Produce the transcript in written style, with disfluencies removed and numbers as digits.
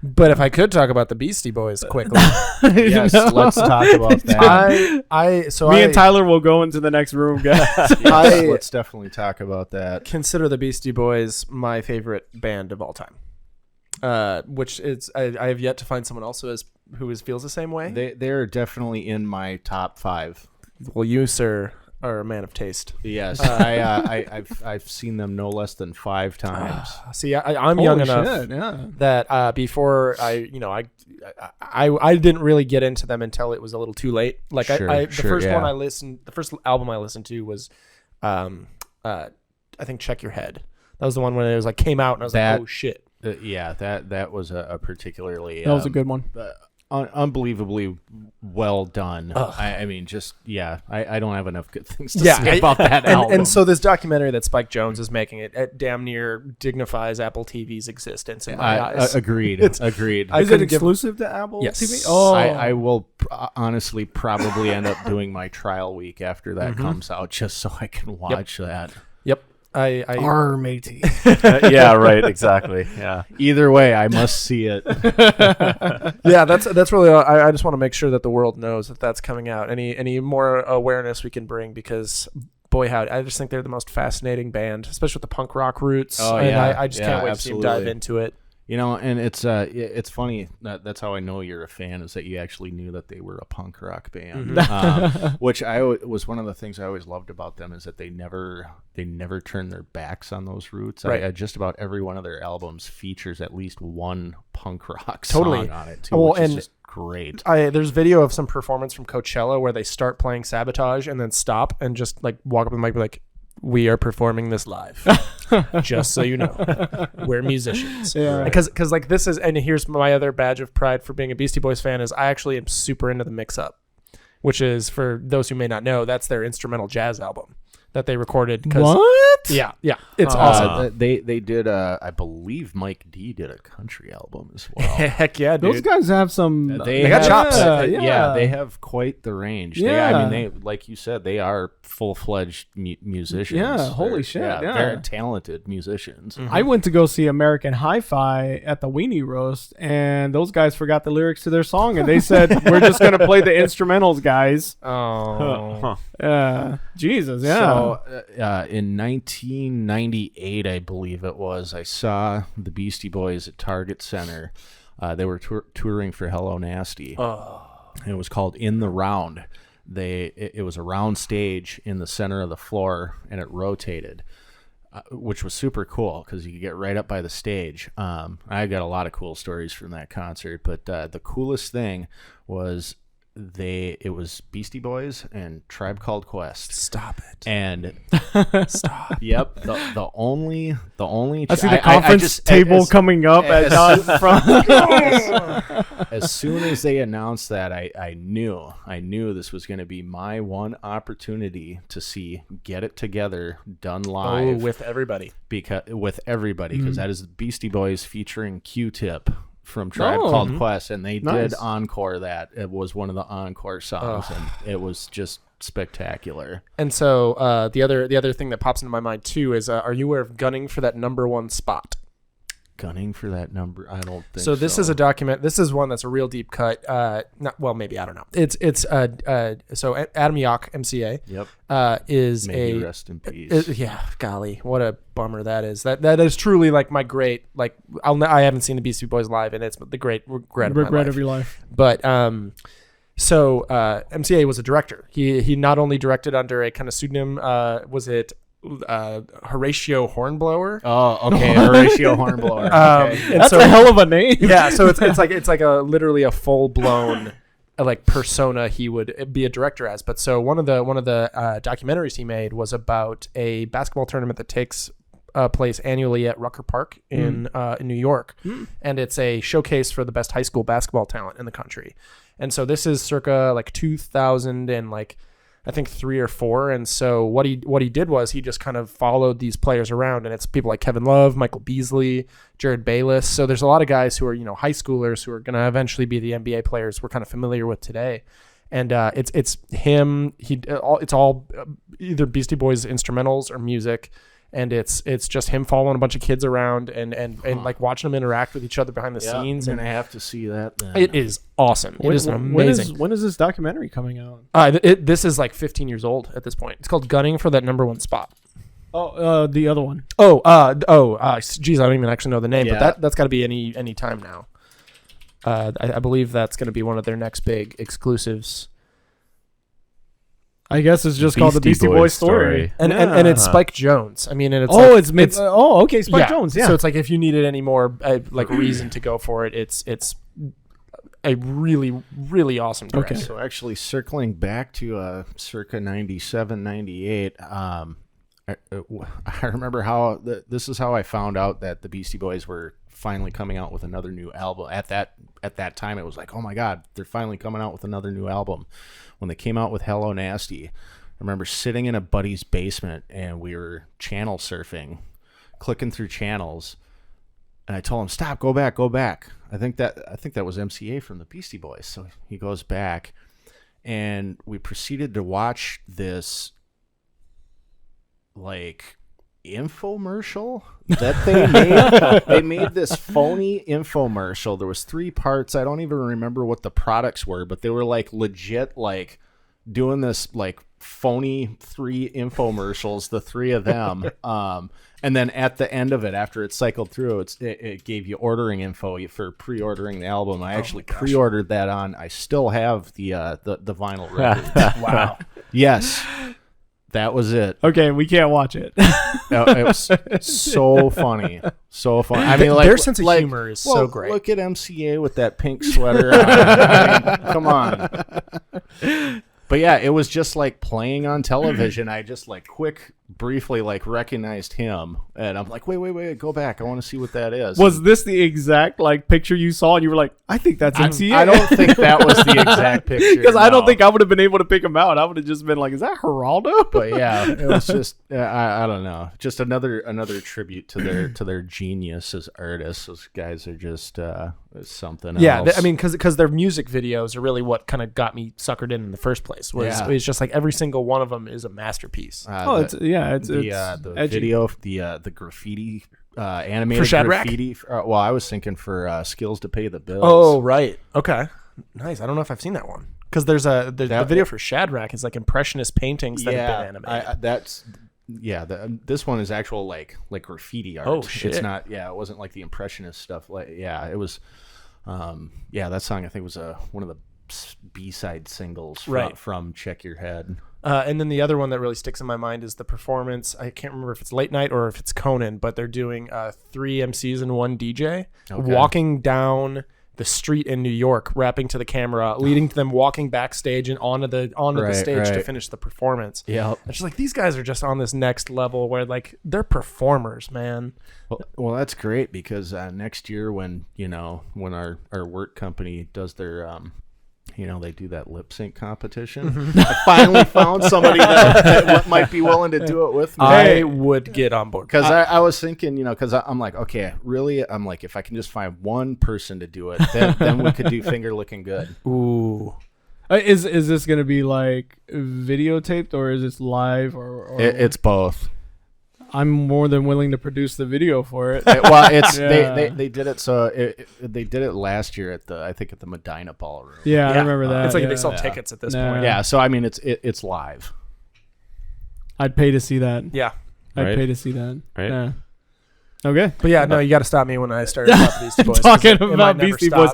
But if I could talk about the Beastie Boys quickly, yes, let's talk about that. Me and Tyler will go into the next room, guys. Yes, let's definitely talk about that. Consider the Beastie Boys my favorite band of all time. Which is I have yet to find someone else who feels the same way. They're definitely in my top 5. Well, you, sir, are a man of taste. Yes, I've seen them no less than 5 times. See, I'm young enough that before I didn't really get into them until it was a little too late. Like the first album I listened to was, I think Check Your Head. That was the one when it was like came out and I was like, oh shit. That was a particularly that was a good one. Unbelievably well done. I mean, just I don't have enough good things to say about that album. And so this documentary that Spike Jonez is making, it damn near dignifies Apple TV's existence in my eyes. Agreed. Is it exclusive to Apple TV? Oh, I will honestly probably end up doing my trial week after that comes out, just so I can watch that. Yep. Our matey. Yeah, right. Exactly. Yeah. Either way, I must see it. Yeah, that's really. I just want to make sure that the world knows that that's coming out. Any more awareness we can bring, because boy, howdy, I just think they're the most fascinating band, especially with the punk rock roots. Oh and yeah, I just can't wait to see them dive into it. You know, and it's funny that's how I know you're a fan, is that you actually knew that they were a punk rock band, which was one of the things I always loved about them, is that they never turned their backs on those roots. Right. Just about every one of their albums features at least one punk rock song on it too, which is just great. There's video of some performance from Coachella where they start playing Sabotage and then stop and just like walk up the mic and be like, we are performing this live, just so you know, we're musicians. Yeah, because like this is, and here's my other badge of pride for being a Beastie Boys fan, is I actually am super into the Mix Up, which is, for those who may not know, that's their instrumental jazz album that they recorded. What? Yeah, it's awesome. They did I believe Mike D did a country album as well. Heck yeah, dude. Those guys have some. They got chops. Yeah, they have quite the range. Yeah. They like you said, they are full-fledged musicians. Yeah, holy shit. Yeah, they're talented musicians. I went to go see American Hi-Fi at the Weenie Roast, and those guys forgot the lyrics to their song, and they said, "We're just gonna play the instrumentals, guys." Oh, Jesus, yeah. So, in 1998, I believe it was, I saw the Beastie Boys at Target Center. They were touring for Hello Nasty. Oh. And it was called In the Round. It was a round stage in the center of the floor, and it rotated, which was super cool because you could get right up by the stage. I got a lot of cool stories from that concert, but the coolest thing was it was Beastie Boys and Tribe Called Quest. Stop it. And stop. Yep. The only I see the conference table coming up as as soon as they announced that, I knew this was going to be my one opportunity to see Get It Together done live with everybody. Because that is the Beastie Boys featuring Q-Tip from Tribe Called Quest, and they did encore that. It was one of the encore songs, and it was just spectacular. And so the other thing that pops into my mind too is, are you aware of gunning for that number one spot? Gunning for that number? I don't think so. This is a document. This is one that's a real deep cut. Maybe, I don't know. It's so Adam Yauch, MCA. Yep. Is May he rest in peace. Golly, what a bummer that is. That is truly like my great, like, I haven't seen the Beastie Boys live, and it's the great regret of your life. But so MCA was a director. He not only directed under a kind of pseudonym. Was it Horatio Hornblower? Oh, okay. Horatio Hornblower. Okay. That's a hell of a name. Yeah, so it's like a literally a full blown like persona he would be a director as. But so one of the documentaries he made was about a basketball tournament that takes place annually at Rucker Park in New York, and it's a showcase for the best high school basketball talent in the country. And so this is circa like 2000 and like I think 3 or 4. And so what he did was he just kind of followed these players around, and it's people like Kevin Love, Michael Beasley, Jared Bayless. So there's a lot of guys who are, high schoolers who are going to eventually be the NBA players we're kind of familiar with today. And it's him. It's all either Beastie Boys instrumentals or music. and it's just him following a bunch of kids around and like watching them interact with each other behind the scenes. And I have to see that. Then. It is awesome. It is amazing. When is this documentary coming out? This is like 15 years old at this point. It's called Gunning for That Number One Spot. Oh, the other one. Geez, I don't even actually know the name, but that's got to be any time now. I believe that's going to be one of their next big exclusives. I guess it's just called the Beastie Boys story. And it's Spike Jonez. I mean, and it's okay, Spike Jonez. Yeah. So it's like if you needed any more like reason to go for it, it's a really, really awesome direct. Okay. So actually circling back to circa 97, 98, I remember how this is how I found out that the Beastie Boys were finally coming out with another new album. At that time, it was like, oh my God, they're finally coming out with another new album. When they came out with Hello Nasty, I remember sitting in a buddy's basement and we were channel surfing, clicking through channels, and I told him, stop, go back. I think that was MCA from the Beastie Boys. So he goes back, and we proceeded to watch this like infomercial that they made. They made this phony infomercial. There was 3 parts. I don't even remember what the products were, but they were like legit like doing this like phony 3 infomercials, the 3 of them. And then at the end of it, after it cycled through, it gave you ordering info for pre-ordering the album. I actually pre-ordered that on. I still have the vinyl record. Wow. Yes. That was it. Okay, we can't watch it. It was so funny. So funny. I mean, like, their sense of humor is so great. Look at MCA with that pink sweater on. I mean, come on. But yeah, it was just like playing on television. I just like briefly like recognized him, and I'm like, wait, go back. I want to see what that is. Was this the exact like picture you saw, and you were like, I think that's MCA? I don't think that was the exact picture. Because I don't think I would have been able to pick him out. I would have just been like, is that Geraldo? But yeah, it was just I don't know, just another tribute to their genius as artists. Those guys are just something else. Yeah, I mean, because their music videos are really what kind of got me suckered in the first place. It's just like every single one of them is a masterpiece. It's the video, the graffiti, animated for Shadrach? graffiti. Well, I was thinking for Skills to Pay the Bills. Oh, right. Okay. Nice. I don't know if I've seen that one. Because there's the video for Shadrach is like impressionist paintings that have been animated. This one is actual like graffiti art. Oh, shit. It's not. Yeah, it wasn't like the impressionist stuff. It was. That song I think was one of the B-side singles from Check Your Head. And then the other one that really sticks in my mind is the performance. I can't remember if it's Late Night or if it's Conan, but they're doing 3 MCs and 1 DJ walking down the street in New York, rapping to the camera, leading to them walking backstage and onto the stage to finish the performance. Yeah, it's just like these guys are just on this next level where like they're performers, man. Well, that's great because next year when our work company does their they do that lip sync competition. Mm-hmm. I finally found somebody that might be willing to do it with me. I would get on board. Because I was thinking, because I'm like, okay, really? I'm like, if I can just find one person to do it, then we could do Finger Licking Good. Ooh. Is this going to be like videotaped or is this live? Or It's both. I'm more than willing to produce the video for it. They did it. So they did it last year at the Medina Ballroom. Yeah, I remember that. It's like they sell tickets at this point. Yeah, so I mean, it's live. I'd pay to see that. Yeah, I'd pay to see that. Right. Yeah. Okay. But yeah, no, you got to stop me when I start about Beastie Boys. Talking about Beastie Boys.